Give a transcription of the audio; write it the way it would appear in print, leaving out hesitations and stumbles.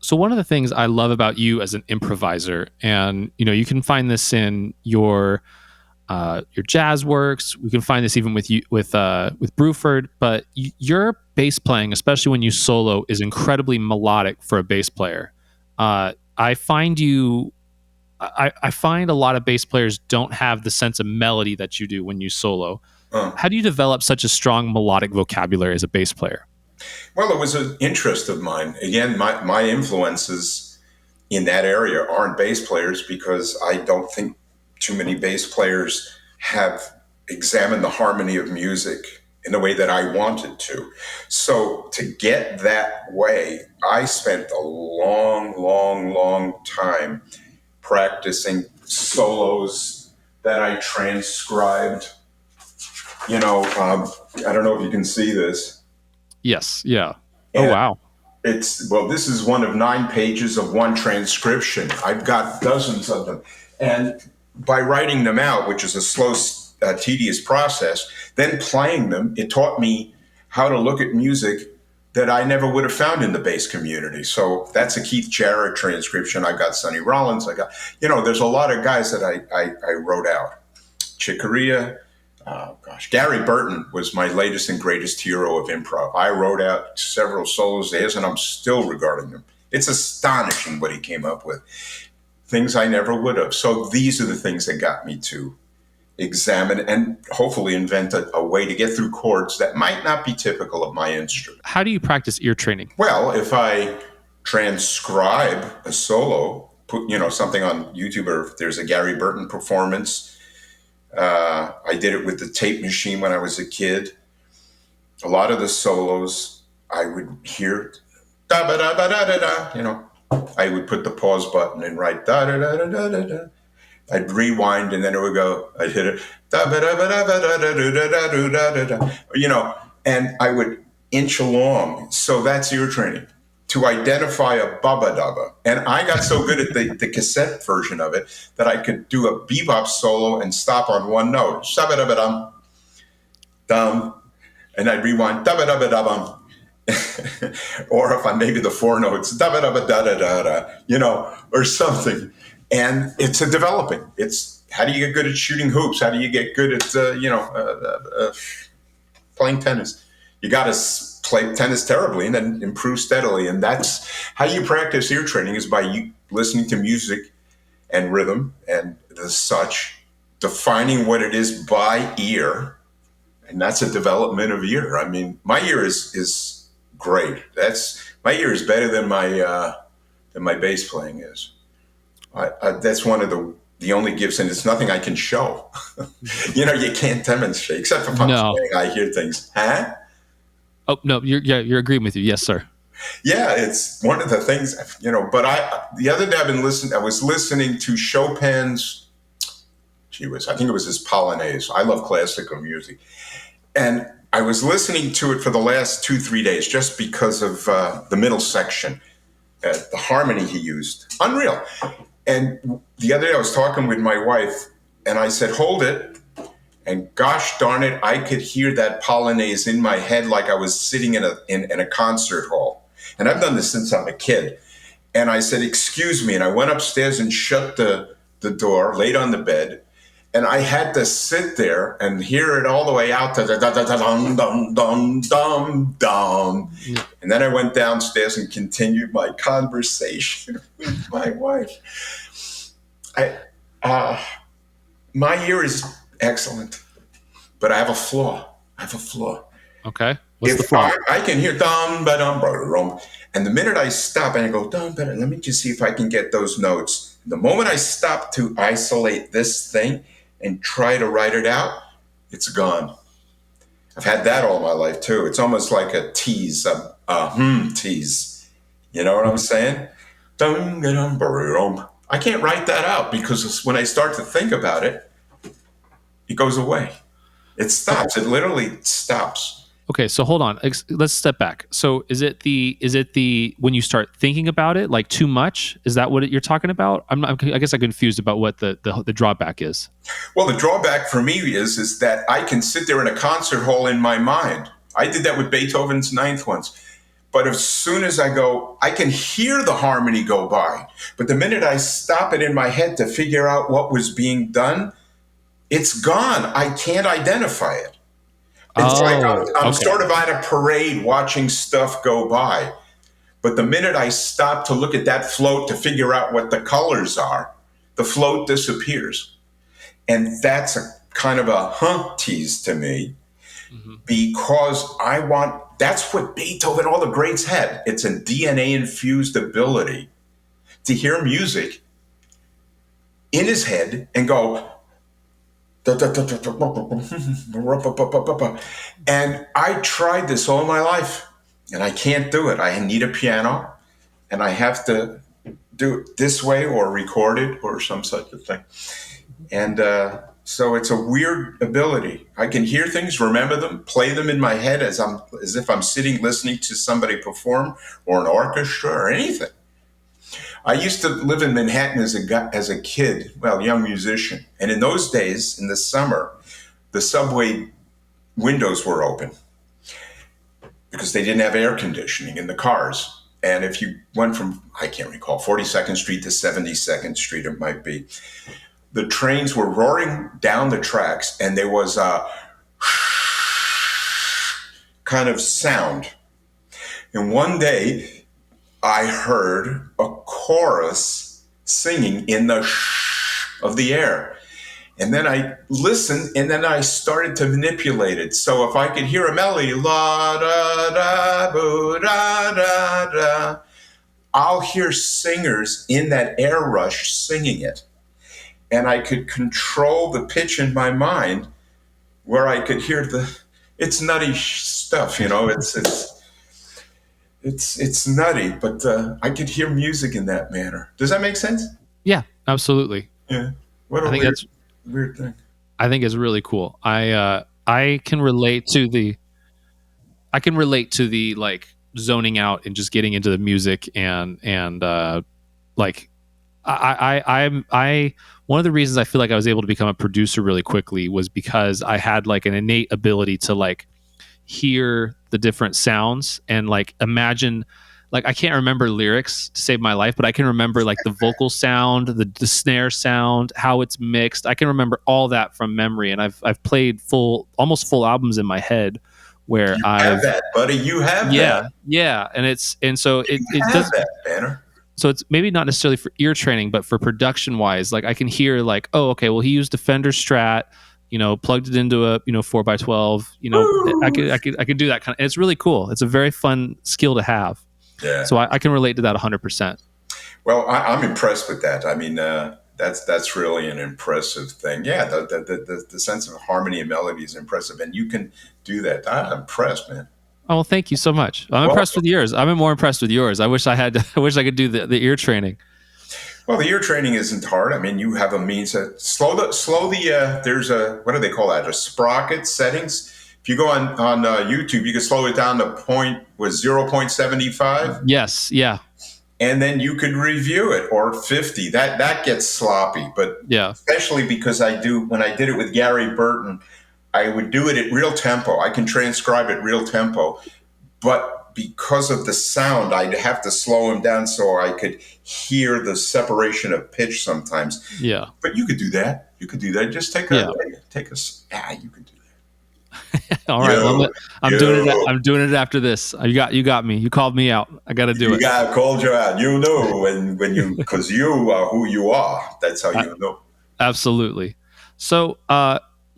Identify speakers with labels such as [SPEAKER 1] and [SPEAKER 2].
[SPEAKER 1] So one of the things I love about you as an improviser, and you can find this in your jazz works. We can find this even with you with Bruford, but your bass playing, especially when you solo, is incredibly melodic for a bass player. I find you. I find a lot of bass players don't have the sense of melody that you do when you solo.
[SPEAKER 2] Uh,
[SPEAKER 1] How do you develop such a strong melodic vocabulary as a bass player?
[SPEAKER 2] well, it was an interest of mine. Again, my influences in that area aren't bass players because I don't think too many bass players have examined the harmony of music in the way that I wanted to. So to get that way, I spent a long, long, long time practicing solos that I transcribed. I don't know if you can see this.
[SPEAKER 1] Yes. Yeah. Oh
[SPEAKER 2] And
[SPEAKER 1] wow.
[SPEAKER 2] this is one of 9 pages of one transcription. I've got dozens of them. And by writing them out, which is a slow, tedious process, then playing them, it taught me how to look at music that I never would have found in the bass community. So that's a Keith Jarrett transcription. I got Sonny Rollins. There's a lot of guys that I wrote out. Chick Corea, Gary Burton was my latest and greatest hero of improv. I wrote out several solos of his, and I'm still regarding them. It's astonishing what he came up with. Things I never would have. So these are the things that got me to examine and hopefully invent a way to get through chords that might not be typical of my instrument.
[SPEAKER 1] How do you practice ear training?
[SPEAKER 2] Well, if I transcribe a solo, put something on YouTube, or if there's a Gary Burton performance, I did it with the tape machine when I was a kid. A lot of the solos I would hear da ba da ba da da da. I would put the pause button and write da da da da da da da. I'd rewind and then it would go. I'd hit it da ba da ba da ba da da da da da da da. And I would inch along. So that's ear training, to identify a bubba dubba. And I got so good at the cassette version of it that I could do a bebop solo and stop on one note. Shabba dubba dum, dum. And I'd rewind, dubba dubba dubba. Or if I'm maybe the four notes, dubba dubba da da da da, or something. And it's a developing. It's how do you get good at shooting hoops? How do you get good at, playing tennis? You got to play tennis terribly and then improve steadily. And that's how you practice ear training, is by you listening to music and rhythm and the such, defining what it is by ear. And that's a development of ear. I mean, my ear is great. My ear is better than my bass playing is. That's one of the only gifts, and it's nothing I can show. You can't demonstrate, except for playing. I hear things, huh?
[SPEAKER 1] Oh no, you're agreeing with you. Yes, sir.
[SPEAKER 2] Yeah, it's one of the things, But the other day I was listening to Chopin's. I think it was his Polonaise. I love classical music, and I was listening to it for the last 2-3 days just because of the middle section, the harmony he used, unreal. And the other day I was talking with my wife, and I said, "Hold it." And gosh darn it, I could hear that Polonaise in my head like I was sitting in a concert hall. And I've done this since I'm a kid. And I said, "Excuse me." And I went upstairs and shut the door, laid on the bed. And I had to sit there and hear it all the way out to the dum dum dum dum dum. And then I went downstairs and continued my conversation with my wife. My ear is excellent, but I have a flaw.
[SPEAKER 1] Okay. What's the flaw?
[SPEAKER 2] I can hear dum ba dum ba dum, and the minute I stop and I go dum ba, let me just see if I can get those notes. The moment I stop to isolate this thing and try to write it out, it's gone. I've had that all my life too. It's almost like a tease, tease. You know what I'm saying? Dum ba dum ba dum. I can't write that out because when I start to think about it, it goes away. It stops. It literally stops.
[SPEAKER 1] Okay, so hold on. Let's step back. So is it the when you start thinking about it, like too much? Is that what you're talking about? I guess I'm confused about what the drawback is.
[SPEAKER 2] Well, the drawback for me is that I can sit there in a concert hall in my mind. I did that with Beethoven's Ninth once. But as soon as I go, I can hear the harmony go by. But the minute I stop it in my head to figure out what was being done, it's gone. I can't identify it. It's like
[SPEAKER 1] Oh,
[SPEAKER 2] I'm
[SPEAKER 1] okay.
[SPEAKER 2] sort of at a parade watching stuff go by. But the minute I stop to look at that float to figure out what the colors are, the float disappears. And that's a kind of a tease to me,
[SPEAKER 1] Mhm.
[SPEAKER 2] because that's what Beethoven, all the greats had. It's a DNA infused ability to hear music in his head and go, and I tried this all my life and I can't do it. I need a piano and I have to do it this way or record it or some such a thing. And so it's a weird ability. I can hear things, remember them, play them in my head as if I'm sitting listening to somebody perform or an orchestra or anything. I used to live in Manhattan as a kid, well, young musician. And in those days, in the summer, the subway windows were open because they didn't have air conditioning in the cars. And if you went from, I can't recall, 42nd Street to 72nd Street, it might be, the trains were roaring down the tracks and there was a kind of sound. And one day I heard a chorus singing in the of the air. And then I listened and then I started to manipulate it. So if I could hear a melody, la da da boo da da da, I'll hear singers in that air rush singing it. And I could control the pitch in my mind where I could hear it's nutty stuff, it's nutty, but I could hear music in that manner. Does that make sense?
[SPEAKER 1] Yeah, absolutely.
[SPEAKER 2] Yeah. What
[SPEAKER 1] I
[SPEAKER 2] a
[SPEAKER 1] think
[SPEAKER 2] weird,
[SPEAKER 1] that's
[SPEAKER 2] weird thing.
[SPEAKER 1] I think it's really cool. I can relate to the like zoning out and just getting into the music and like I one of the reasons I feel like I was able to become a producer really quickly was because I had like an innate ability to like hear the different sounds and like imagine, like I can't remember lyrics to save my life, but I can remember like the vocal sound, the snare sound, how it's mixed. I can remember all that from memory, and I've played almost full albums in my head where
[SPEAKER 2] You have
[SPEAKER 1] I've
[SPEAKER 2] that, buddy. You have that.
[SPEAKER 1] yeah, and so it
[SPEAKER 2] You have
[SPEAKER 1] does.
[SPEAKER 2] that, Banner.
[SPEAKER 1] So it's maybe not necessarily for ear training, but for production wise, like I can hear like, oh, okay, well he used a Fender Strat, plugged it into a 4x12, I could do that kind of. And it's really cool. It's a very fun skill to have.
[SPEAKER 2] Yeah.
[SPEAKER 1] So I can relate to that 100%.
[SPEAKER 2] Well, I'm impressed with that. I mean, that's really an impressive thing. Yeah, the sense of harmony and melody is impressive, and you can do that. I'm impressed, man.
[SPEAKER 1] Oh, well, thank you so much. I'm impressed with yours. I'm more impressed with yours. I wish I could do the ear training.
[SPEAKER 2] Well, the ear training isn't hard. I mean, you have a means to slow the. There's a, what do they call that? A sprocket settings. If you go on YouTube, you can slow it down to 0.75.
[SPEAKER 1] Yes. Yeah.
[SPEAKER 2] And then you could review it, or 50. That gets sloppy, but
[SPEAKER 1] Yeah.
[SPEAKER 2] especially because when I did it with Gary Burton, I would do it at real tempo. I can transcribe at real tempo, but because of the sound, I'd have to slow him down so I could hear the separation of pitch sometimes.
[SPEAKER 1] Yeah.
[SPEAKER 2] But you could do that. You could do that. Just you could do that.
[SPEAKER 1] All right. Well, I'm doing it. I'm doing it after this. You got me. You called me out. I got to do it.
[SPEAKER 2] I called you out. You know because you are who you are. That's how you know.
[SPEAKER 1] Absolutely. So,